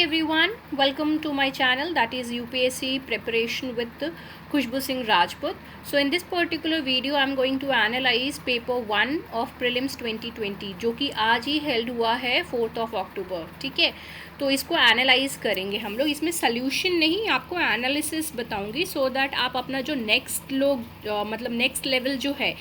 everyone, welcome to my channel, that is UPSC preparation with Khushbu Singh Rajput. So in this particular video I am going to analyze paper 1 of prelims 2020 जो कि आज ही held हुआ है 4th of October. ठीक है, तो इसको analyse करेंगे हम लोग. इसमें सोल्यूशन नहीं, आपको एनालिसिस बताऊंगी सो दैट आप अपना जो नेक्स्ट मतलब नेक्स्ट लेवल जो है,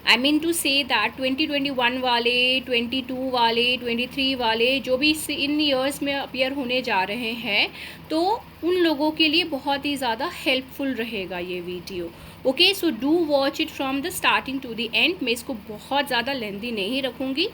I mean to say that 2021 वाले, 22 वाले, 23 वाले जो भी इन ईयर्स में अपीयर होने जा रहे हैं, तो उन लोगों के लिए बहुत ही ज़्यादा हेल्पफुल रहेगा ये video. Okay, so do watch it from the starting to the end. मैं इसको बहुत ज़्यादा लेंथी नहीं रखूँगी,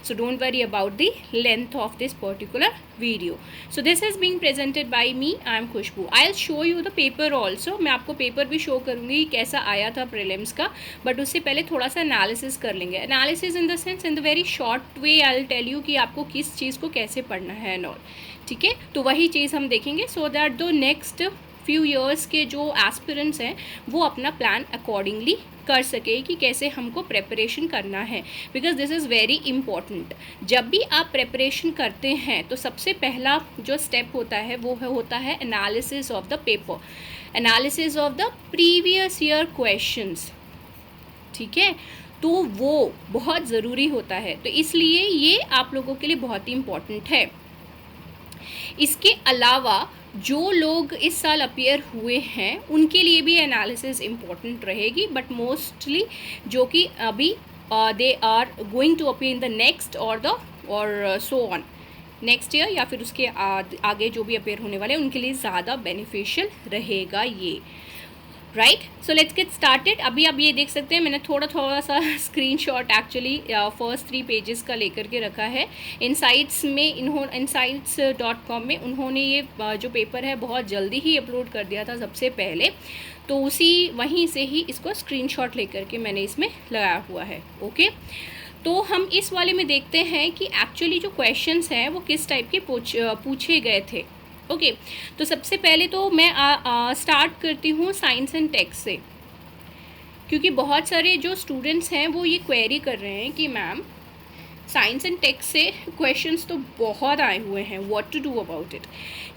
so don't worry about the length of this particular video. So this is being presented by me. I am Khushbu. I'll show you the paper also. मैं आपको paper भी show करूँगी कैसा आया था प्रीलिम्स का, बट उससे पहले थोड़ा सा एनालिसिस कर लेंगे. Analysis in the sense, in the very short way I will tell you कि आपको किस चीज़ को कैसे पढ़ना है एंड ऑल. ठीक है, तो वही चीज़ हम देखेंगे so that the next few years के जो एस्पिरेंट्स हैं वो अपना प्लान अकॉर्डिंगली कर सके कि कैसे हमको प्रेपरेशन करना है, because this is very important. जब भी आप प्रेपरेशन करते हैं तो सबसे पहला जो स्टेप होता है वो होता है analysis of the paper, analysis of the previous year questions. ठीक है, तो वो बहुत ज़रूरी होता है, तो इसलिए ये आप लोगों के लिए बहुत ही इम्पॉर्टेंट है. इसके अलावा जो लोग इस साल अपीयर हुए हैं उनके लिए भी एनालिसिस इम्पॉर्टेंट रहेगी, बट मोस्टली जो कि अभी they are going to appear in the next और सो ऑन नेक्स्ट ईयर या फिर उसके आगे जो भी अपीयर होने वाले हैं उनके लिए ज़्यादा बेनिफिशियल रहेगा ये. Right, so let's get started. अभी आप ये देख सकते हैं मैंने थोड़ा सा स्क्रीनशॉट एक्चुअली फर्स्ट 3 पेजेस का लेकर के रखा है. इनसाइट्स में insights.com में उन्होंने ये जो पेपर है बहुत जल्दी ही अपलोड कर दिया था सबसे पहले, तो वहीं से ही इसको स्क्रीनशॉट लेकर के मैंने इसमें लगाया हुआ है. ओके, तो हम इस वाले में देखते हैं कि एक्चुअली जो क्वेश्चंस हैं वो किस टाइप के पूछे गए थे. ओके, तो सबसे पहले तो मैं स्टार्ट करती हूँ साइंस एंड टेक से, क्योंकि बहुत सारे जो स्टूडेंट्स हैं वो ये क्वेरी कर रहे हैं कि मैम साइंस एंड टेक से क्वेश्चंस तो बहुत आए हुए हैं, what to do about it.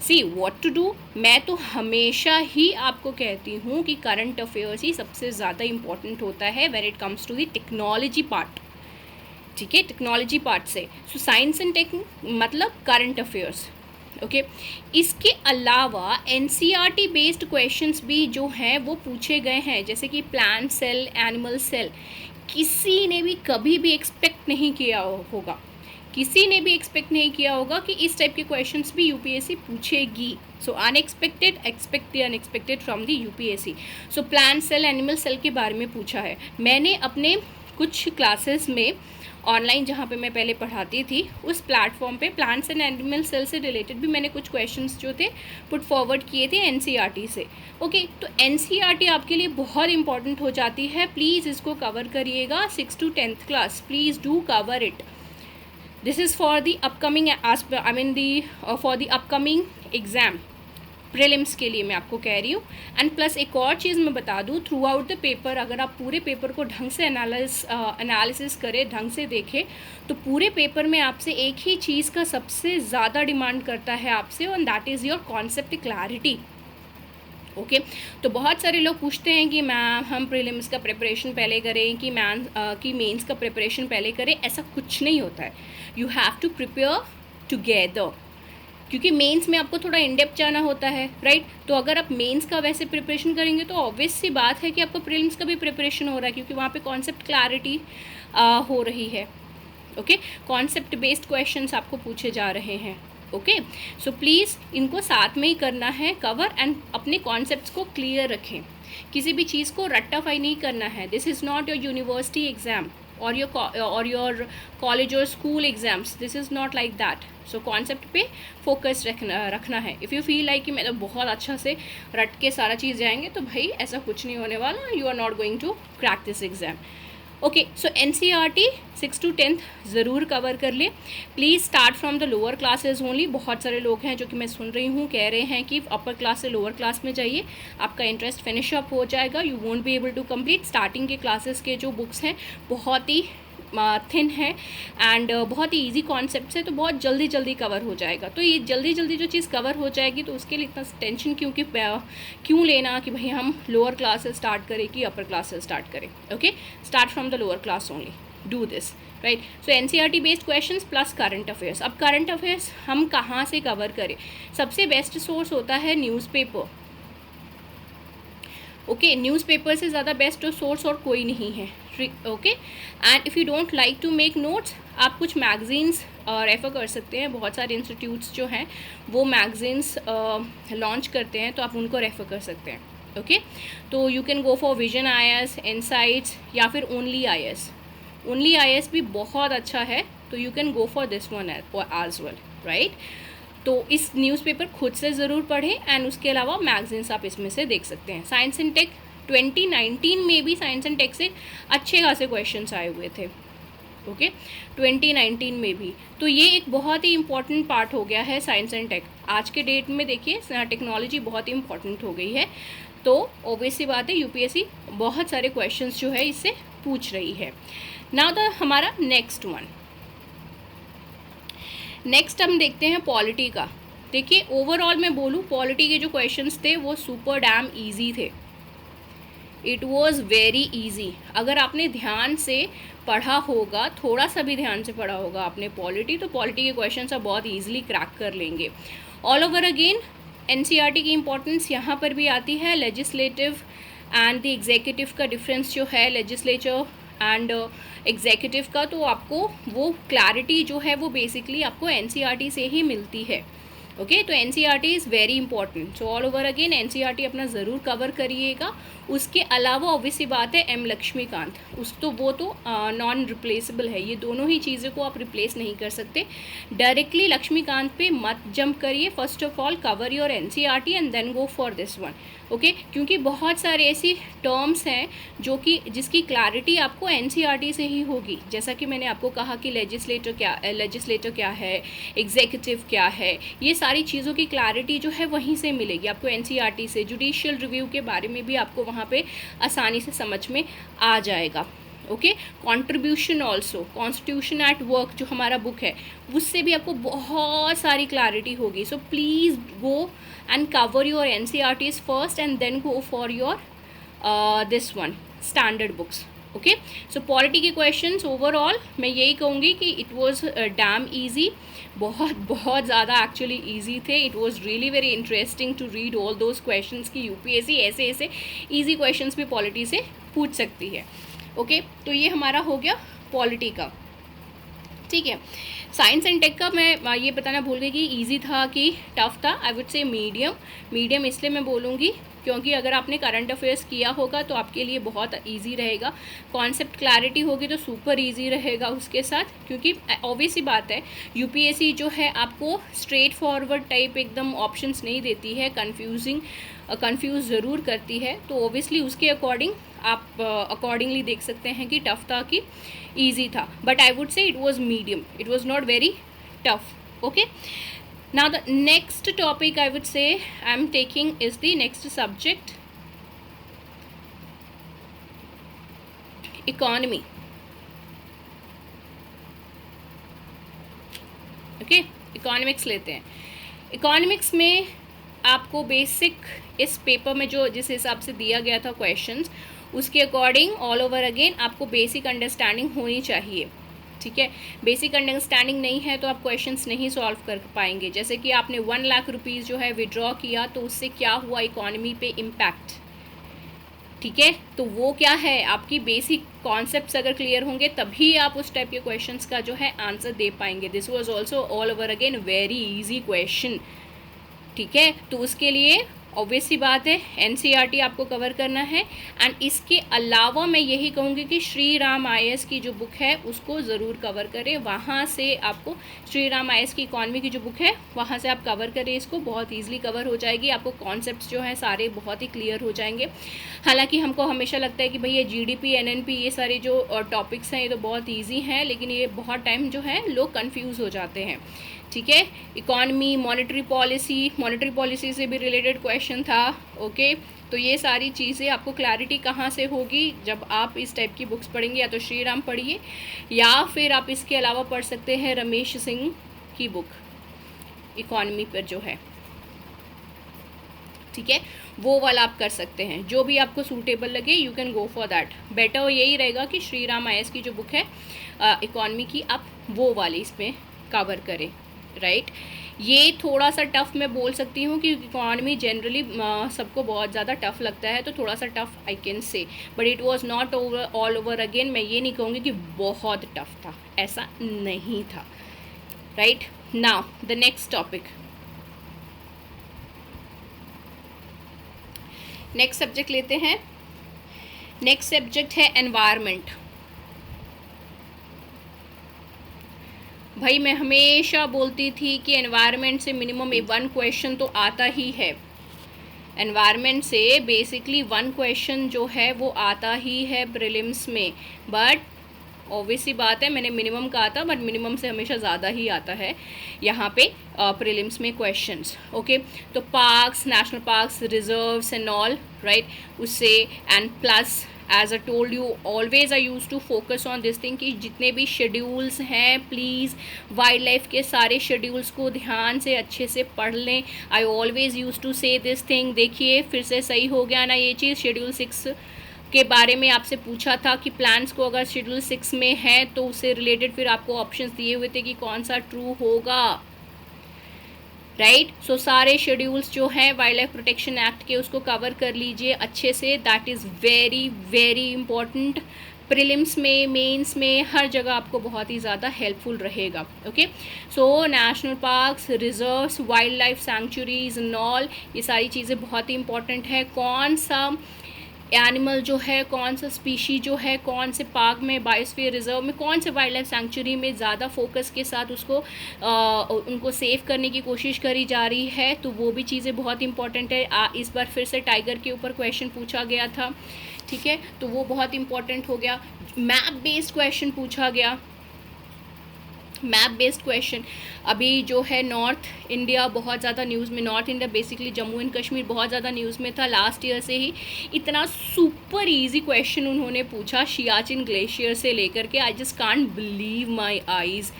See what to do, मैं तो हमेशा ही आपको कहती हूँ कि करंट अफेयर्स ही सबसे ज़्यादा इम्पॉर्टेंट होता है when it comes to the technology part. ठीक है, टेक्नोलॉजी पार्ट से, सो साइंस एंड टेक मतलब करंट अफेयर्स. ओके, इसके अलावा एनसीईआरटी बेस्ड क्वेश्चंस भी जो हैं वो पूछे गए हैं, जैसे कि प्लांट सेल, एनिमल सेल. किसी ने भी कभी भी एक्सपेक्ट नहीं किया होगा, किसी ने भी एक्सपेक्ट नहीं किया होगा कि इस टाइप के क्वेश्चंस भी यूपीएससी पूछेगी. So unexpected, expect the unexpected from the UPSC. So plant cell, animal cell के बारे में पूछा है. मैंने अपने कुछ क्लासेस में ऑनलाइन जहाँ पे मैं पहले पढ़ाती थी उस प्लेटफॉर्म पे प्लांट्स एंड एनिमल सेल से रिलेटेड भी मैंने कुछ क्वेश्चंस जो थे पुट फॉरवर्ड किए थे एनसीईआरटी से. ओके, तो एनसीईआरटी आपके लिए बहुत इंपॉर्टेंट हो जाती है. प्लीज़ इसको कवर करिएगा 6th to 10th class, please do cover it. This is for the upcoming for the upcoming exam prelims के लिए मैं आपको कह रही हूँ. एंड प्लस एक और चीज़ मैं बता दूँ, थ्रू आउट द पेपर अगर आप पूरे पेपर को ढंग से एनालिसिस करें, ढंग से देखें, तो पूरे पेपर में आपसे एक ही चीज़ का सबसे ज़्यादा डिमांड करता है आपसे, and that is your concept clarity. Okay, तो बहुत सारे लोग पूछते हैं कि मैम हम प्रीलिम्स का प्रिपरेशन पहले करें कि मेंस का प्रिपरेशन पहले करें. ऐसा कुछ नहीं होता है. You have to prepare together, क्योंकि मेंस में आपको थोड़ा इन डेप्थ जाना होता है. राइट, तो अगर आप मेंस का वैसे प्रिपरेशन करेंगे तो ऑब्वियस सी बात है कि आपको प्रीलिम्स का भी प्रिपरेशन हो रहा है, क्योंकि वहाँ पे कॉन्सेप्ट क्लैरिटी हो रही है. ओके, कॉन्सेप्ट बेस्ड क्वेश्चंस आपको पूछे जा रहे हैं. ओके, सो प्लीज़ इनको साथ में ही करना है कवर, एंड अपने कॉन्सेप्ट्स को क्लियर रखें. किसी भी चीज़ को रट्टाफाई नहीं करना है. This is not your university exam और योर कॉलेज और school exams. This is not like that. So concept पे फोकस रखना है. इफ़ यू फील लाइक कि मैं तो बहुत अच्छा से रट के सारा चीज़ जाएंगे, तो भाई ऐसा कुछ नहीं होने वाला. You are not going to crack this exam. Okay, so NCERT 6th to 10th ज़रूर कवर कर ले. Please start from the lower classes only. बहुत सारे लोग हैं जो कि मैं सुन रही हूँ कह रहे हैं कि अपर क्लास से लोअर क्लास में जाइए, आपका इंटरेस्ट फिनिश अप हो जाएगा. You won't be able to complete. Starting के क्लासेस के जो बुक्स हैं बहुत ही थिन है एंड बहुत ही ईजी कॉन्सेप्ट है, तो बहुत जल्दी जल्दी कवर हो जाएगा। तो ये जल्दी जल्दी जो चीज़ कवर हो जाएगी तो उसके लिए इतना टेंशन क्यों लेना कि भाई हम लोअर क्लास से स्टार्ट करें कि अपर क्लास से स्टार्ट करें। Okay, start from the lower class only, do this, right. So NCERT based questions plus current affairs. अब करंट अफेयर्स हम कहाँ से कवर करें? सबसे बेस्ट सोर्स होता है न्यूज़पेपर। ओके, न्यूज़पेपर से ज़्यादा बेस्ट सोर्स और कोई नहीं है। Okay, and if you don't like to make notes, आप कुछ मैगजीन्स रेफ़र कर सकते हैं। बहुत सारे इंस्टीट्यूट्स जो हैं वो मैगजीन्स लॉन्च करते हैं, तो आप उनको रेफ़र कर सकते हैं। ओके, तो you can go for vision IAS, insights, या फिर ओनली आईएएस। ओनली आईएएस भी बहुत अच्छा है, तो you can go for this one as well, right. तो इस न्यूज़पेपर खुद से ज़रूर पढ़ें एंड उसके अलावा मैगजीन्स आप इसमें से देख सकते हैं। साइंस एंड टेक 2019 में भी साइंस एंड टेक से अच्छे खासे क्वेश्चंस आए हुए थे। ओके, 2019 में भी। तो ये एक बहुत ही इम्पॉर्टेंट पार्ट हो गया है साइंस एंड टेक। आज के डेट में देखिए टेक्नोलॉजी बहुत ही इम्पॉर्टेंट हो गई है, तो ऑब्वियस सी बात है यूपीएससी बहुत सारे क्वेश्चंस जो है इससे पूछ रही है। नाउ द हमारा नेक्स्ट हम देखते हैं पॉलिटी का। देखिए ओवरऑल मैं बोलूँ, पॉलिटी के जो क्वेश्चंस थे वो सुपर डैम इजी थे। It was very easy. अगर आपने ध्यान से पढ़ा होगा, थोड़ा सा भी ध्यान से पढ़ा होगा आपने पॉलिटी, तो पॉलिटी के क्वेश्चंस आप बहुत ईजिली क्रैक कर लेंगे। ऑल ओवर अगेन एनसीईआरटी की इम्पोर्टेंस यहाँ पर भी आती है। लेजिस्लेटिव एंड द एग्जीक्यूटिव का डिफरेंस जो है, लेजिस्लेचर एंड एग्जीक्यूटिव का, तो आपको वो क्लैरिटी जो है वो बेसिकली आपको एनसीईआरटी से ही मिलती है। ओके, तो NCERT is very important. So all over again NCERT अपना ज़रूर कवर करिएगा। उसके अलावा ऑब्वियसली बात है एम लक्ष्मीकांत, वो तो नॉन रिप्लेसेबल है। ये दोनों ही चीज़ों को आप रिप्लेस नहीं कर सकते। डायरेक्टली लक्ष्मीकांत पे मत जंप करिए। First of all cover your NCERT and then go for this one. Okay, क्योंकि बहुत सारे ऐसी टर्म्स हैं जिसकी क्लैरिटी आपको एनसीईआरटी से ही होगी। जैसा कि मैंने आपको कहा कि लेजिस्लेटर क्या है, एग्जीक्यूटिव क्या है, ये सारी चीज़ों की क्लैरिटी जो है वहीं से मिलेगी आपको एनसीईआरटी से। जुडिशियल रिव्यू के बारे में भी आपको वहाँ पे आसानी से समझ में आ जाएगा। Okay, contribution also, constitution at work जो हमारा बुक है उससे भी आपको बहुत सारी क्लैरिटी होगी। So please go and cover your NCERTs first and then go for your this one standard books. Okay, so polity के क्वेश्चंस ओवरऑल मैं यही कहूँगी कि इट वाज डैम इजी, बहुत ज़्यादा एक्चुअली इजी थे। It was really very interesting to read all those questions कि UPSC ऐसे इजी क्वेश्चंस भी पॉलिटी से पूछ सकती है। ओके, तो ये हमारा हो गया पॉलिटी का। ठीक है, साइंस एंड टेक का मैं ये बताना भूल गई कि इजी था कि टफ था। आई वुड से मीडियम इसलिए मैं बोलूँगी क्योंकि अगर आपने करंट अफेयर्स किया होगा तो आपके लिए बहुत इजी रहेगा। कॉन्सेप्ट क्लैरिटी होगी तो सुपर इजी रहेगा उसके साथ, क्योंकि ऑब्वियस ही बात है यूपीएससी जो है आपको स्ट्रेट फॉरवर्ड टाइप एकदम ऑप्शंस नहीं देती है, कंफ्यूज ज़रूर करती है। तो ऑब्वियसली उसके अकॉर्डिंग आप अकॉर्डिंगली देख सकते हैं कि टफ था कि ईजी था। But I would say it was medium, it was not very tough. Okay, now the next topic I would say I am taking is the next subject, economy. Okay, economics लेते हैं। economics में आपको basic इस paper में जो जिस हिसाब से दिया गया था क्वेश्चंस उसके अकॉर्डिंग ऑल ओवर अगेन आपको बेसिक अंडरस्टैंडिंग होनी चाहिए। ठीक है, बेसिक अंडरस्टैंडिंग नहीं है तो आप क्वेश्चंस नहीं सॉल्व कर पाएंगे। जैसे कि आपने 1 लाख रुपीज़ जो है विड्रॉ किया तो उससे क्या हुआ इकॉनमी पे इम्पैक्ट। ठीक है, तो वो क्या है, आपकी बेसिक कॉन्सेप्ट्स अगर क्लियर होंगे तभी आप उस टाइप के क्वेश्चंस का जो है आंसर दे पाएंगे। This was also all over again very easy question. ठीक है, तो उसके लिए ऑब्वियस सी बात है एनसीईआरटी आपको कवर करना है। एंड इसके अलावा मैं यही कहूँगी कि श्री राम आईएएस की जो बुक है उसको ज़रूर कवर करें। वहाँ से आपको श्री राम आईएएस की इकॉनमी की जो बुक है वहाँ से आप कवर करें, इसको बहुत ईजिली कवर हो जाएगी। आपको कॉन्सेप्ट्स जो हैं सारे बहुत ही क्लियर हो जाएंगे। हालांकि हमको हमेशा लगता है कि भाई ये जीडीपी एनएनपी ये सारे जो टॉपिक्स हैं ये तो बहुत ईजी हैं, लेकिन ये बहुत टाइम जो है लोग कन्फ्यूज़ हो जाते हैं। ठीक है, इकॉनमी, मॉनेटरी पॉलिसी से भी रिलेटेड क्वेश्चन था। ओके, तो ये सारी चीज़ें आपको क्लैरिटी कहाँ से होगी, जब आप इस टाइप की बुक्स पढ़ेंगे। या तो श्री राम पढ़िए, या फिर आप इसके अलावा पढ़ सकते हैं रमेश सिंह की बुक इकॉनमी पर जो है, ठीक है, वो वाला आप कर सकते हैं। जो भी आपको सूटेबल लगे you can go for that. Better यही रहेगा कि श्री राम IAS की जो बुक है इकॉनमी की, आप वो वाली इसमें कवर करें, राइट। ये थोड़ा सा टफ़ मैं बोल सकती हूँ कि इकॉनमी जनरली सबको बहुत ज़्यादा टफ़ लगता है, तो थोड़ा सा tough I can say, but it was not over all over again. मैं ये नहीं कहूँगी कि बहुत टफ़ था, ऐसा नहीं था, right. Now the next topic, next subject लेते हैं। नेक्स्ट सब्जेक्ट है एनवायरनमेंट। भाई मैं हमेशा बोलती थी कि एनवायरनमेंट से मिनिमम 1 क्वेश्चन तो आता ही है। एनवायरनमेंट से बेसिकली 1 क्वेश्चन जो है वो आता ही है प्रीलिम्स में, बट ऑब्वियसली बात है, मैंने मिनिमम कहा था, बट मिनिमम से हमेशा ज़्यादा ही आता है यहाँ पे प्रीलिम्स में क्वेश्चंस। ओके, तो parks, national parks, reserves and all, right, उससे and plus as I told you always I use to focus on this thing कि जितने भी शेड्यूल्स हैं प्लीज़ वाइल्ड लाइफ के सारे शेड्यूल्स को ध्यान से अच्छे से पढ़ लें। आई ऑलवेज यूज़ टू से दिस थिंग। देखिए फिर से सही हो गया ना ये चीज़। शेड्यूल 6 के बारे में आपसे पूछा था कि प्लान्स को अगर शेड्यूल 6 में है तो उससे रिलेटेड फिर आपको ऑप्शंस दिए हुए थे कि कौन सा ट्रू होगा, राइट। सो सारे शेड्यूल्स जो हैं वाइल्ड लाइफ प्रोटेक्शन एक्ट के उसको कवर कर लीजिए अच्छे से। That is very very important. Prelims में, मेंस में, हर जगह आपको बहुत ही ज़्यादा हेल्पफुल रहेगा। Okay, so national parks, reserves, wild life sanctuaries and all, ये सारी चीज़ें बहुत ही इंपॉर्टेंट है। कौन सा एनिमल जो है, कौन सा स्पीशी जो है, कौन से पार्क में, बायोस्फीयर रिजर्व में, कौन से वाइल्ड लाइफ सैंक्चुरी में ज़्यादा फोकस के साथ उसको उनको सेव करने की कोशिश करी जा रही है, तो वो भी चीज़ें बहुत इंपॉर्टेंट है। इस बार फिर से टाइगर के ऊपर क्वेश्चन पूछा गया था, ठीक है, तो वो बहुत इंपॉर्टेंट हो गया। मैप बेस्ड क्वेश्चन पूछा गया, मैप बेस्ड क्वेश्चन। अभी जो है नॉर्थ इंडिया बहुत ज़्यादा न्यूज़ में, north India basically Jammu and Kashmir बहुत ज़्यादा न्यूज़ में था लास्ट ईयर से ही। इतना सुपर इजी क्वेश्चन उन्होंने पूछा सियाचिन ग्लेशियर से लेकर के। I just can't believe my eyes,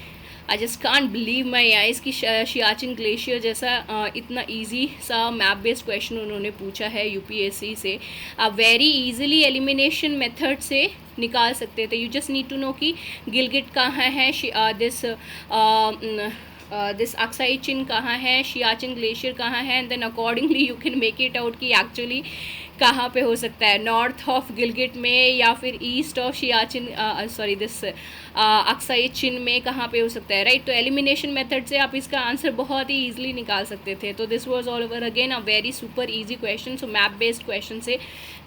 I just can't believe my eyes कि सियाचिन ग्लेशियर जैसा इतना इजी सा मैप बेस्ड क्वेश्चन उन्होंने पूछा है यूपीएससी से। आप वेरी इजीली एलिमिनेशन मेथड से निकाल सकते थे। You just need to know कि गिलगिट कहाँ है, दिस अक्साई चिन कहाँ है, सियाचिन ग्लेशियर कहाँ है, and then accordingly you can make it out कि एक्चुअली कहाँ पे हो सकता है, नॉर्थ ऑफ गिलगिट में या फिर east of Siachen sorry this Aksai Chin में कहाँ पे हो सकता है, राइट। तो एलिमिनेशन मेथड से आप इसका आंसर बहुत ही ईजिली निकाल सकते थे। तो this was all over again a very super easy question. So map based question से,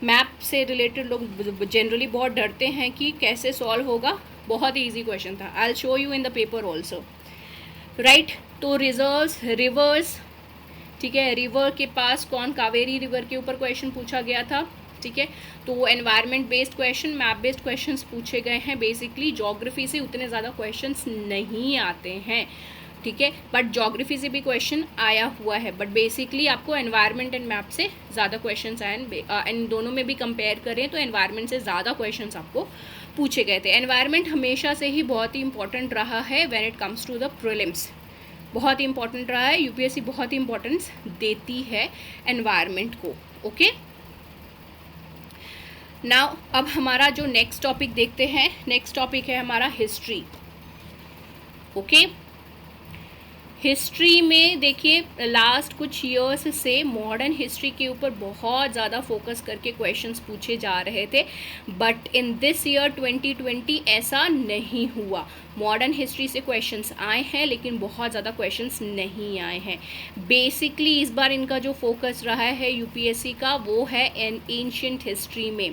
मैप से रिलेटेड लोग जनरली बहुत डरते हैं कि कैसे सॉल्व होगा, बहुत ही ईजी क्वेश्चन था। I will show you in the paper also, right. तो रिजर्व्स, रिवर्स, ठीक है, रिवर के पास कौन, कावेरी रिवर के ऊपर क्वेश्चन पूछा गया था, ठीक है। तो वो environment based question, map based questions पूछे गए हैं। बेसिकली ज्योग्राफी से उतने ज़्यादा क्वेश्चंस नहीं आते हैं, ठीक है, बट ज्योग्राफी से भी क्वेश्चन आया हुआ है, बट बेसिकली आपको एनवायरनमेंट एंड मैप से ज़्यादा क्वेश्चंस आए। एंड दोनों में भी कंपेयर करें तो एनवायरनमेंट से ज़्यादा क्वेश्चंस आपको पूछे गए थे। एनवायरनमेंट हमेशा से ही बहुत ही इंपॉर्टेंट रहा है when it comes to the prelims, बहुत ही इंपॉर्टेंट रहा है। यूपीएससी बहुत ही इंपॉर्टेंस देती है एनवायरनमेंट को। ओके, नाउ अब हमारा जो नेक्स्ट टॉपिक देखते हैं, नेक्स्ट टॉपिक है हमारा हिस्ट्री। ओके, हिस्ट्री में देखिए लास्ट कुछ ईयर्स से मॉडर्न हिस्ट्री के ऊपर बहुत ज़्यादा फोकस करके क्वेश्चंस पूछे जा रहे थे, बट इन दिस ईयर 2020 ऐसा नहीं हुआ। मॉडर्न हिस्ट्री से क्वेश्चंस आए हैं लेकिन बहुत ज़्यादा क्वेश्चंस नहीं आए हैं। बेसिकली इस बार इनका जो फोकस रहा है यूपीएससी का वो है एंशिएंट हिस्ट्री में।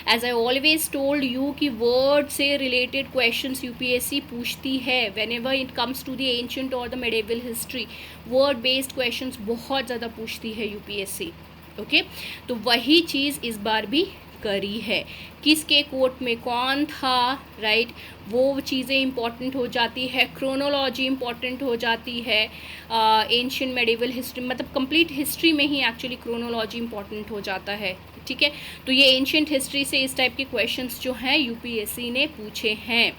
As I always told you कि वर्ड से रिलेटेड क्वेश्चंस यूपीएससी पूछती है whenever it comes to the ancient और the medieval history. Word based questions बहुत ज़्यादा पूछती है यूपीएससी। ओके, तो वही चीज़ इस बार भी करी है, किसके कोर्ट में कौन था, राइट, वो चीज़ें इंपॉर्टेंट हो जाती है, क्रोनोलॉजी इंपॉर्टेंट हो जाती है, एंशियंट मेडिवल हिस्ट्री, मतलब कंप्लीट हिस्ट्री में ही एक्चुअली क्रोनोलॉजी इंपॉर्टेंट हो जाता है, ठीक है। तो ये एंशियंट हिस्ट्री से इस टाइप के क्वेश्चंस जो हैं यूपीएससी ने पूछे हैं,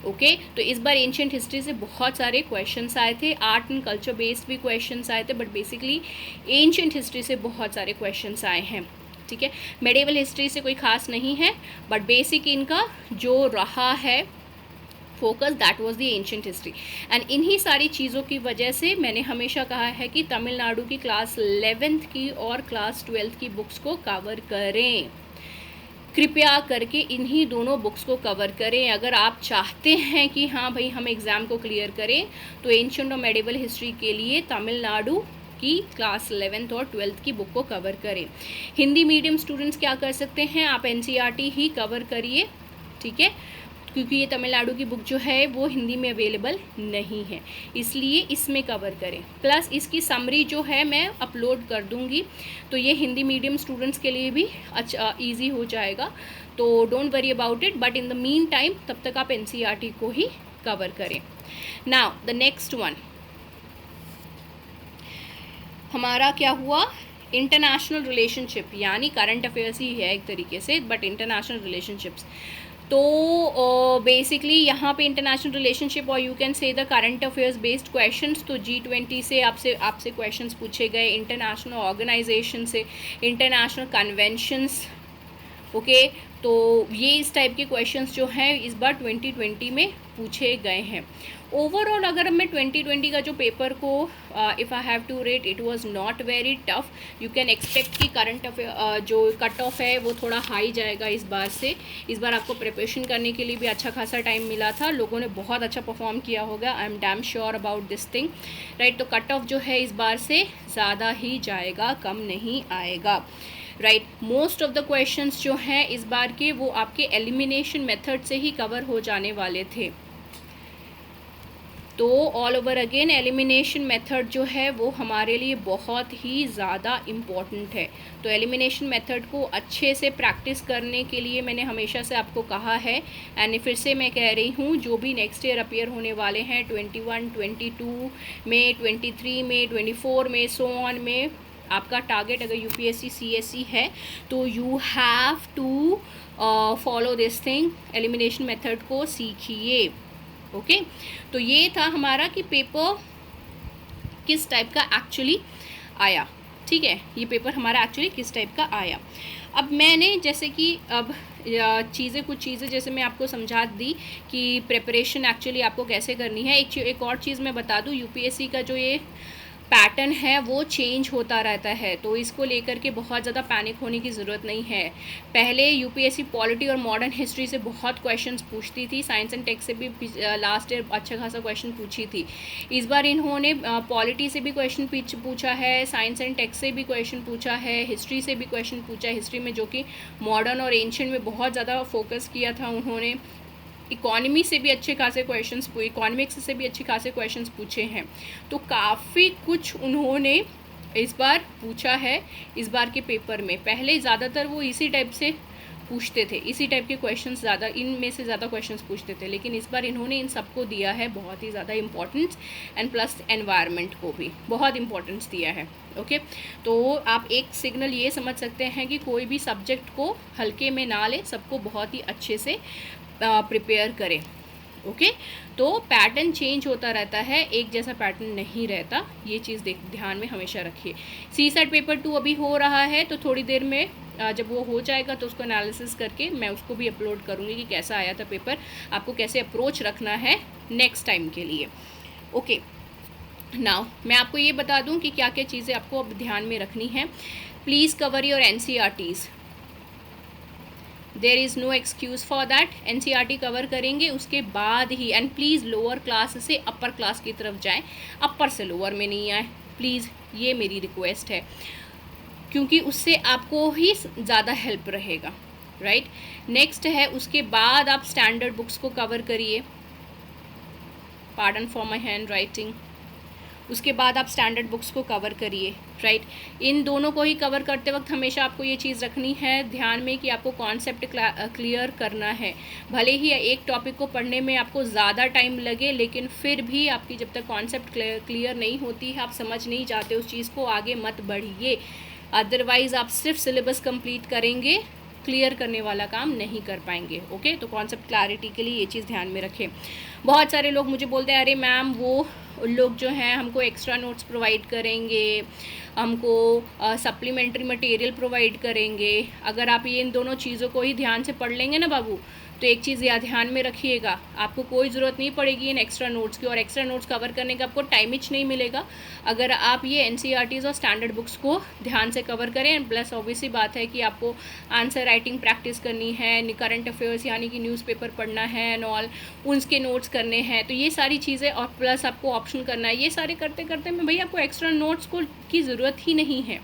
ओके। तो इस बार एंशियंट हिस्ट्री से बहुत सारे क्वेश्चंस आए थे, आर्ट एंड कल्चर बेस्ड भी क्वेश्चंस आए थे, बट बेसिकली एंशियंट हिस्ट्री से बहुत सारे क्वेश्चंस आए हैं, ठीक है। मेडिवल हिस्ट्री से कोई खास नहीं है, बट बेसिक इनका जो रहा है focus, that was the ancient history. And इन्हीं सारी चीज़ों की वजह से मैंने हमेशा कहा है कि तमिलनाडु की क्लास 11th की और क्लास 12th की बुक्स को कवर करें, कृपया करके इन्हीं दोनों बुक्स को कवर करें। अगर आप चाहते हैं कि हाँ भाई हम एग्ज़ाम को क्लियर करें, तो एंशियंट और मेडिवल हिस्ट्री के लिए तमिलनाडु की क्लास 11th और 12th की बुक को कवर करें। हिंदी मीडियम स्टूडेंट्स क्या कर सकते हैं, आप एनसीईआरटी ही कवर करिए, ठीक है, क्योंकि ये तमिलनाडु की बुक जो है वो हिंदी में अवेलेबल नहीं है, इसलिए इसमें कवर करें। प्लस इसकी समरी जो है मैं अपलोड कर दूंगी, तो ये हिंदी मीडियम स्टूडेंट्स के लिए भी अच्छा ईजी हो जाएगा, तो don't worry about it. But in the mean time तब तक आप एनसीईआरटी को ही कवर करें। नाउ द नेक्स्ट वन हमारा क्या हुआ, इंटरनेशनल रिलेशनशिप, यानी करंट अफेयर्स ही है एक तरीके से, बट इंटरनेशनल रिलेशनशिप्स। तो बेसिकली यहाँ पे इंटरनेशनल रिलेशनशिप और you can say the current affairs based questions, तो G20 से आपसे क्वेश्चंस पूछे गए, इंटरनेशनल ऑर्गेनाइजेशन से, इंटरनेशनल कन्वेंशंस, ओके। तो ये इस टाइप के क्वेश्चंस जो हैं इस बार 2020 में पूछे गए हैं। ओवरऑल अगर मैं 2020 का जो पेपर को if I have to rate, it was not very tough. You can expect कि करंट अफेयर जो कट ऑफ है वो थोड़ा हाई जाएगा इस बार से। इस बार आपको प्रिपरेशन करने के लिए भी अच्छा खासा टाइम मिला था, लोगों ने बहुत अच्छा परफॉर्म किया होगा, I am damn sure about this thing, right. तो कट ऑफ जो है इस बार से ज़्यादा ही जाएगा, कम नहीं आएगा, right. Most of the questions जो हैं इस बार के वो आपके एलिमिनेशन मेथड से ही कवर हो जाने वाले थे। तो all over again elimination method जो है वो हमारे लिए बहुत ही ज़्यादा इम्पॉर्टेंट है। तो एलिमिनेशन मेथड को अच्छे से प्रैक्टिस करने के लिए मैंने हमेशा से आपको कहा है, एंड फिर से मैं कह रही हूँ, जो भी नेक्स्ट ईयर अपीयर होने वाले हैं 21, 22 में, 23 में, 24 में, सो ऑन में, आपका टारगेट अगर यूपीएससी सीएसई है तो you have to follow this thing, elimination method को सीखिए, ओके। तो ये था हमारा कि पेपर किस टाइप का एक्चुअली आया, ठीक है, ये पेपर हमारा एक्चुअली किस टाइप का आया। अब मैंने जैसे कि अब कुछ चीज़ें जैसे मैं आपको समझा दी कि प्रिपरेशन एक्चुअली आपको कैसे करनी है। एक और चीज़ मैं बता दूँ, यूपीएससी का जो ये पैटर्न है वो चेंज होता रहता है, तो इसको लेकर के बहुत ज़्यादा पैनिक होने की ज़रूरत नहीं है। पहले यूपीएससी पॉलिटी और मॉडर्न हिस्ट्री से बहुत क्वेश्चंस पूछती थी, साइंस एंड टेक से भी लास्ट ईयर अच्छा खासा क्वेश्चन पूछी थी। इस बार इन्होंने पॉलिटी से भी क्वेश्चन पूछा है, साइंस एंड टेक से भी क्वेश्चन पूछा है, हिस्ट्री से भी क्वेश्चन पूछा है, हिस्ट्री में जो कि मॉडर्न और एंशिएंट में बहुत ज़्यादा फोकस किया था उन्होंने। इकोनॉमी से भी अच्छे खासे क्वेश्चंस, इकोनॉमिक्स से भी अच्छे खासे क्वेश्चंस पूछे हैं, तो काफ़ी कुछ उन्होंने इस बार पूछा है इस बार के पेपर में। पहले ज़्यादातर वो इसी टाइप से पूछते थे, इसी टाइप के क्वेश्चंस ज़्यादा, इनमें से ज़्यादा क्वेश्चंस पूछते थे, लेकिन इस बार इन्होंने इन सबको दिया है बहुत ही ज़्यादा इम्पोर्टेंस, एंड प्लस एनवायरनमेंट को भी बहुत इम्पोर्टेंस दिया है, ओके। तो आप एक सिग्नल ये समझ सकते हैं कि कोई भी सब्जेक्ट को हल्के में ना ले, सबको बहुत ही अच्छे से प्रिपेयर करें, ओके। तो पैटर्न चेंज होता रहता है, एक जैसा पैटर्न नहीं रहता, ये चीज़ ध्यान में हमेशा रखिए। सीसेट पेपर 2 अभी हो रहा है, तो थोड़ी देर में जब वो हो जाएगा तो उसको एनालिसिस करके मैं उसको भी अपलोड करूँगी कि कैसा आया था पेपर, आपको कैसे अप्रोच रखना है नेक्स्ट टाइम के लिए, ओके। नाउ मैं आपको ये बता दूँ कि क्या क्या चीज़ें आपको अब ध्यान में रखनी है। Please cover your NCERTs, there is no excuse for that. NCERT cover करेंगे उसके बाद ही, एंड प्लीज़ लोअर क्लास से अपर क्लास की तरफ जाएं, अपर से लोअर में नहीं आए प्लीज़, ये मेरी रिक्वेस्ट है, क्योंकि उससे आपको ही ज़्यादा हेल्प रहेगा, राइट। नेक्स्ट है उसके बाद आप स्टैंडर्ड बुक्स को कवर करिए, pardon for my hand writing, उसके बाद आप स्टैंडर्ड बुक्स को कवर करिए, राइट। इन दोनों को ही कवर करते वक्त हमेशा आपको ये चीज़ रखनी है ध्यान में कि आपको कॉन्सेप्ट क्लियर करना है। भले ही एक टॉपिक को पढ़ने में आपको ज़्यादा टाइम लगे, लेकिन फिर भी आपकी जब तक कॉन्सेप्ट क्लियर नहीं होती है, आप समझ नहीं जाते उस चीज़ को, आगे मत बढ़िए। अदरवाइज़ आप सिर्फ सिलेबस कंप्लीट करेंगे, क्लियर करने वाला काम नहीं कर पाएंगे। ओके, तो कॉन्सेप्ट क्लैरिटी के लिए ये चीज़ ध्यान में रखें। बहुत सारे लोग मुझे बोलते हैं अरे मैम वो लोग जो हैं हमको एक्स्ट्रा नोट्स प्रोवाइड करेंगे, हमको सप्लीमेंट्री मटेरियल प्रोवाइड करेंगे। अगर आप ये इन दोनों चीज़ों को ही ध्यान से पढ़ लेंगे ना बाबू, तो एक चीज़ या ध्यान में रखिएगा, आपको कोई ज़रूरत नहीं पड़ेगी इन एक्स्ट्रा नोट्स की, और एक्स्ट्रा नोट्स कवर करने का आपको टाइम ही नहीं मिलेगा अगर आप ये एनसीईआरटीज़ और स्टैंडर्ड बुक्स को ध्यान से कवर करें। प्लस ऑब्वियसली बात है कि आपको आंसर राइटिंग प्रैक्टिस करनी है, करंट अफेयर्स यानी कि न्यूज़पेपर पढ़ना है एंड ऑल, उनके नोट्स करने हैं, तो ये सारी चीज़ें, और प्लस आपको ऑप्शन करना है। ये सारे करते करते में भैया आपको एक्स्ट्रा नोट्स की ज़रूरत ही नहीं है।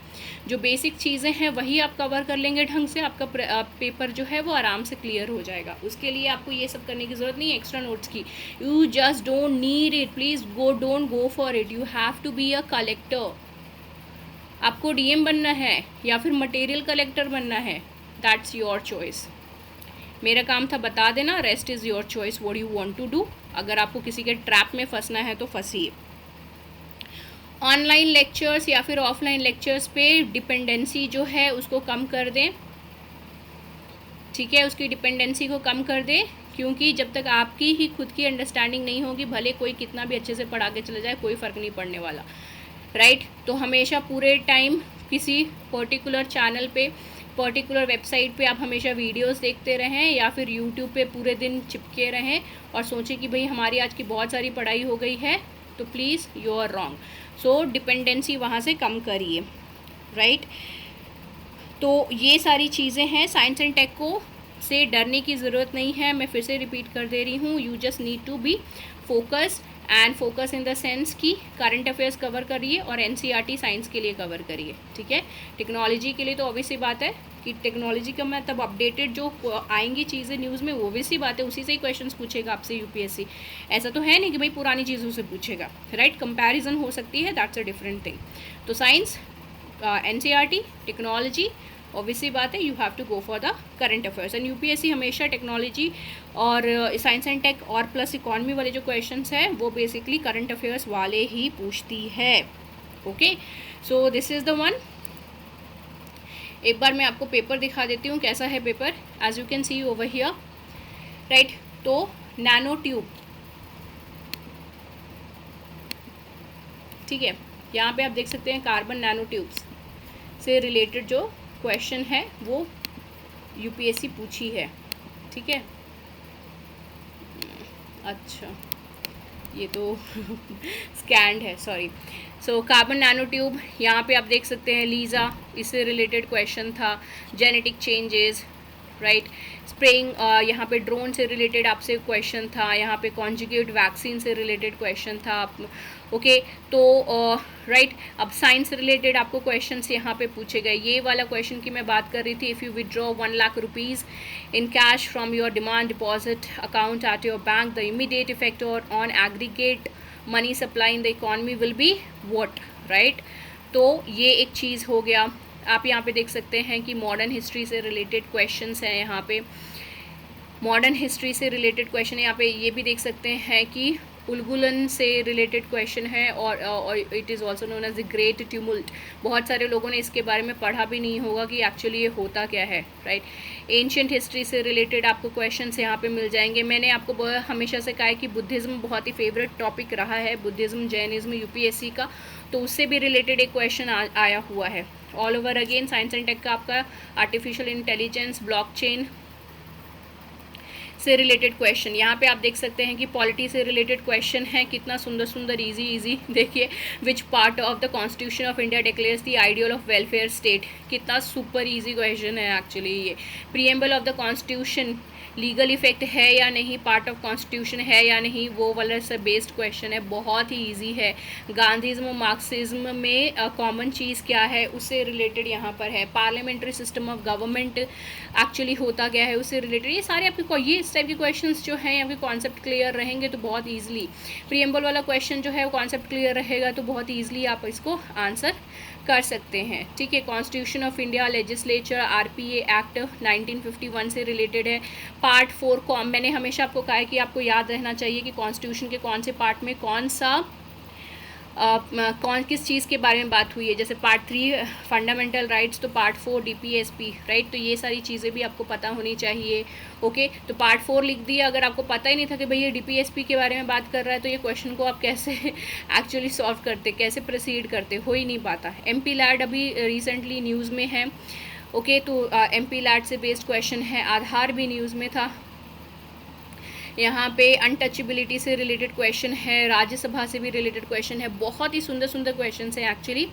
जो बेसिक चीज़ें हैं वही आप कवर कर लेंगे ढंग से, आपका पेपर जो है वो आराम से क्लियर हो जाएगा। उसके लिए आपको ये सब करने की ज़रूरत नहीं है एक्स्ट्रा नोट्स की। You just don't need it, please don't go for it. You have to be a collector. आपको डीएम बनना है या फिर मटेरियल कलेक्टर बनना है, दैट्स योर चॉइस। मेरा काम था बता देना, rest is your choice, what you want to do. अगर आपको किसी के ट्रैप में फंसना है तो फंसिए। ऑनलाइन लेक्चर्स या फिर ऑफलाइन लेक्चर्स पे डिपेंडेंसी जो है उसको कम कर दें, ठीक है, उसकी डिपेंडेंसी को कम कर दें, क्योंकि जब तक आपकी ही खुद की अंडरस्टैंडिंग नहीं होगी, भले कोई कितना भी अच्छे से पढ़ा के चले जाए, कोई फ़र्क नहीं पड़ने वाला, राइट। तो हमेशा पूरे टाइम किसी पर्टिकुलर चैनल पे, पर्टिकुलर वेबसाइट पे आप हमेशा वीडियोस देखते रहें, या फिर यूट्यूब पे पूरे दिन चिपके रहें और सोचें कि भाई हमारी आज की बहुत सारी पढ़ाई हो गई है, तो please you are wrong. So dependency वहाँ से कम करिए, राइट। तो ये सारी चीज़ें हैं। साइंस एंड टेक को से डरने की ज़रूरत नहीं है, मैं फिर से रिपीट कर दे रही हूँ। You just need to be focus, and focus in the sense कि करंट अफेयर्स कवर करिए और एनसीईआरटी साइंस के लिए कवर करिए, ठीक है। टेक्नोलॉजी के लिए तो ऑब्वियसली बात है कि टेक्नोलॉजी का मतलब अपडेटेड जो आएंगी चीज़ें न्यूज़ में, वो ऑब्वियसली बात है उसी से ही क्वेश्चंस पूछेगा आपसे यूपीएससी। ऐसा तो है नहीं कि भाई पुरानी चीज़ों से पूछेगा, राइट। कंपैरिजन हो सकती है, दैट्स अ डिफरेंट थिंग। तो साइंस, एनसीईआरटी, टेक्नोलॉजी, ऑब्वियसली बात है you have to go for the current affairs. And UPSC हमेशा टेक्नोलॉजी और साइंस एंड टेक और प्लस इकॉनमी वाले जो क्वेश्चंस हैं वो बेसिकली करंट अफेयर्स वाले ही पूछती है। Okay, so this is the one. एक बार मैं आपको पेपर दिखा देती हूँ कैसा है paper. As you can see over here, right. तो नैनो ट्यूब, ठीक है, यहाँ पे आप देख सकते हैं कार्बन नैनो ट्यूब्स से रिलेटेड जो क्वेश्चन है वो यूपीएससी पूछी है, ठीक है। अच्छा, ये तो स्कैंड है, sorry. So carbon nano tube, यहाँ पे आप देख सकते हैं लीज़ा, इससे रिलेटेड क्वेश्चन था। Genetic changes, right. स्प्रेइंग, यहाँ पे ड्रोन से रिलेटेड आपसे क्वेश्चन था। यहाँ पे कॉन्जुगेट वैक्सीन से रिलेटेड क्वेश्चन था। ओके, तो राइट, अब साइंस रिलेटेड आपको क्वेश्चंस यहाँ पे पूछे गए। ये वाला क्वेश्चन की मैं बात कर रही थी। If you withdraw 1 lakh rupees in cash from your demand deposit account at your bank, the immediate effect on aggregate money supply in the economy will be what, right. तो ये एक चीज़ हो गया। आप यहाँ पे देख सकते हैं कि मॉडर्न हिस्ट्री से रिलेटेड क्वेश्चंस हैं। यहाँ पे मॉडर्न हिस्ट्री से रिलेटेड क्वेश्चन, यहाँ पे ये भी देख सकते हैं कि उलगुलन से रिलेटेड क्वेश्चन है, और it is also known as the great tumult. बहुत सारे लोगों ने इसके बारे में पढ़ा भी नहीं होगा कि एक्चुअली ये होता क्या है, राइट। एंशिएंट हिस्ट्री से रिलेटेड आपको क्वेश्चंस यहाँ पे मिल जाएंगे। मैंने आपको हमेशा से कहा है कि बुद्धिज़्म बहुत ही फेवरेट टॉपिक रहा है, बुद्धिज़्म जैनिज़्म यूपीएससी का, तो उससे भी रिलेटेड एक क्वेश्चन आया हुआ है। All over again science and tech का आपका आर्टिफिशियल इंटेलिजेंस, ब्लॉकचेन से रिलेटेड क्वेश्चन, यहाँ पे आप देख सकते हैं कि पॉलिटी से रिलेटेड क्वेश्चन है। कितना सुंदर सुंदर इजी देखिए। Which part of the constitution of India declares the ideal of welfare state, कितना सुपर इजी क्वेश्चन है एक्चुअली ये। Preamble of the constitution legal effect है या नहीं, पार्ट ऑफ कॉन्स्टिट्यूशन है या नहीं, वो वाला से बेस्ड क्वेश्चन है, बहुत ही ईजी है। गांधीज्म और मार्क्सिज्म में कॉमन चीज़ क्या है उससे रिलेटेड यहाँ पर है। Parliamentary system of government actually होता क्या है उससे रिलेटेड, ये सारे आपके ये इस टाइप के क्वेश्चंस जो हैं आपके कॉन्सेप्ट क्लियर रहेंगे तो बहुत ईजिली। प्रीएम्बल वाला क्वेश्चन जो है वो कॉन्सेप्ट क्लियर रहेगा तो बहुत ईजिली आप इसको आंसर कर सकते हैं, ठीक है। Constitution of India legislature RPA act 1951 से रिलेटेड है। पार्ट 4 मैंने हमेशा आपको कहा है कि आपको याद रहना चाहिए कि कॉन्स्टिट्यूशन के कौन से पार्ट में कौन सा किस चीज़ के बारे में बात हुई है। जैसे पार्ट 3 फंडामेंटल राइट्स, तो पार्ट 4 डीपीएसपी, राइट। तो ये सारी चीज़ें भी आपको पता होनी चाहिए, ओके। तो पार्ट 4 लिख दिया। अगर आपको पता ही नहीं था कि भाई ये डीपीएसपी के बारे में बात कर रहा है तो ये क्वेश्चन को आप कैसे एक्चुअली सॉल्व करते, कैसे प्रोसीड करते, हो ही नहीं पाता। एमपी लैड अभी रिसेंटली न्यूज़ में है, ओके। तो एमपी लैड से बेस्ड क्वेश्चन है। आधार भी न्यूज़ में था। यहाँ पे अनटचेबिलिटी से रिलेटेड क्वेश्चन है, राज्यसभा से भी रिलेटेड क्वेश्चन है। बहुत ही सुंदर सुंदर क्वेश्चन है एक्चुअली।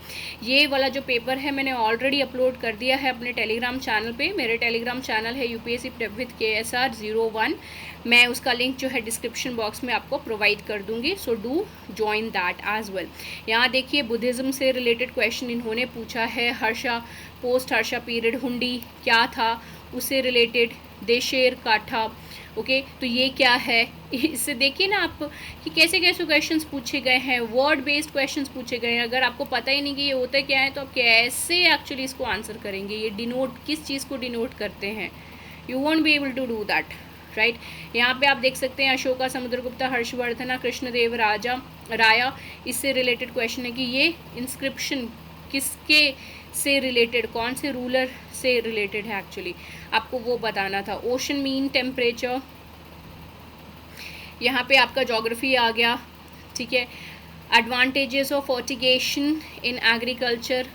ये वाला जो पेपर है मैंने ऑलरेडी अपलोड कर दिया है अपने टेलीग्राम चैनल पे। मेरे टेलीग्राम चैनल है यूपीएससी प्रेप विद KSR 01। मैं उसका लिंक जो है डिस्क्रिप्शन बॉक्स में आपको प्रोवाइड कर दूंगी, so do join that as well. यहाँ देखिए बुद्धिज़्म से रिलेटेड क्वेश्चन इन्होंने पूछा है। हर्षा, पोस्ट हर्षा पीरियड हुंडी क्या था उससे रिलेटेड। देशेर काठा, ओके। तो ये क्या है, इससे देखिए ना आप कि कैसे कैसे क्वेश्चंस पूछे गए हैं, वर्ड बेस्ड क्वेश्चंस पूछे गए हैं। अगर आपको पता ही नहीं कि ये होता क्या है तो आप कैसे एक्चुअली इसको आंसर करेंगे। ये डिनोट किस चीज़ को डिनोट करते हैं, you won't be able to do that, right. यहाँ पे आप देख सकते हैं अशोका, समुद्रगुप्ता, हर्षवर्धना, कृष्णदेव राया, इससे रिलेटेड क्वेश्चन है कि ये इंस्क्रिप्शन किसके से रिलेटेड, कौन से रूलर से रिलेटेड है एक्चुअली, आपको वो बताना था। ओशन मीन टेम्परेचर, यहाँ पे आपका ज्योग्राफी आ गया, ठीक है। Advantages of fertigation in agriculture,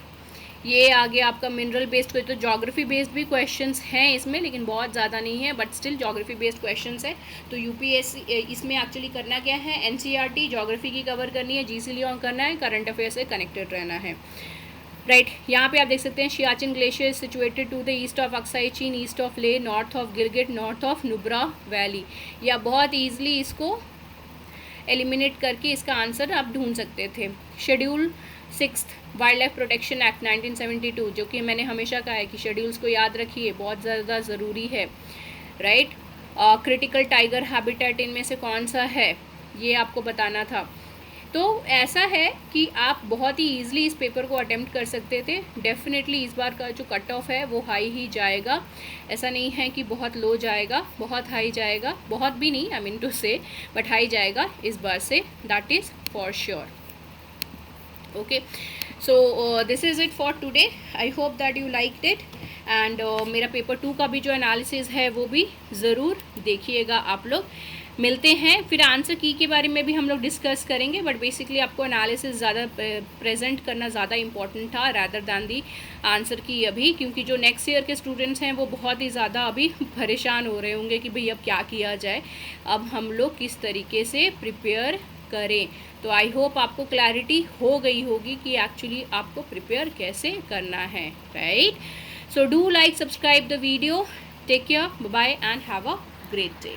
ये आ गया आपका। मिनरल बेस्ड, तो ज्योग्राफी बेस्ड भी क्वेश्चंस हैं इसमें, लेकिन बहुत ज़्यादा नहीं है, but still geography based questions है। तो यूपीएससी इसमें एक्चुअली करना क्या है, एनसीईआरटी ज्योग्राफी की कवर करनी है, जीसी लियोन करना है, करंट अफेयर से कनेक्टेड रहना है, राइट। यहाँ पे आप देख सकते हैं Siachen glacier situated to the east of Aksai Chin, east of Leh, north of Gilgit, north of Nubra Valley. या बहुत ईजिली इसको एलिमिनेट करके इसका आंसर आप ढूंढ सकते थे। Schedule 6 wild life protection act 1972, जो कि मैंने हमेशा कहा है कि शेड्यूल्स को याद रखिए, बहुत ज़्यादा ज़रूरी है, राइट। क्रिटिकल टाइगर हैबिटेट इनमें से कौन सा है ये आपको बताना था। तो ऐसा है कि आप बहुत ही ईजिली इस पेपर को अटेम्प्ट कर सकते थे। डेफिनेटली इस बार का जो कट ऑफ है वो हाई ही जाएगा, ऐसा नहीं है कि बहुत लो जाएगा, बहुत हाई जाएगा, बहुत भी नहीं, आई मीन टू से, बट हाई जाएगा इस बार से, that is for sure, okay. So this is it for today. I hope that you liked it and मेरा पेपर 2 का भी जो एनालिसिस है वो भी ज़रूर देखिएगा आप लोग। मिलते हैं फिर आंसर की के बारे में भी हम लोग डिस्कस करेंगे, बट बेसिकली आपको एनालिसिस ज़्यादा प्रेजेंट करना ज़्यादा इंपॉर्टेंट था रैदर दैन दी आंसर की अभी, क्योंकि जो नेक्स्ट ईयर के स्टूडेंट्स हैं वो बहुत ही ज़्यादा अभी परेशान हो रहे होंगे कि भाई अब क्या किया जाए, अब हम लोग किस तरीके से प्रिपेयर करें। तो आई होप आपको क्लैरिटी हो गई होगी कि एक्चुअली आपको प्रिपेयर कैसे करना है, right. So do like, subscribe the video, take care, bye bye and have a great day.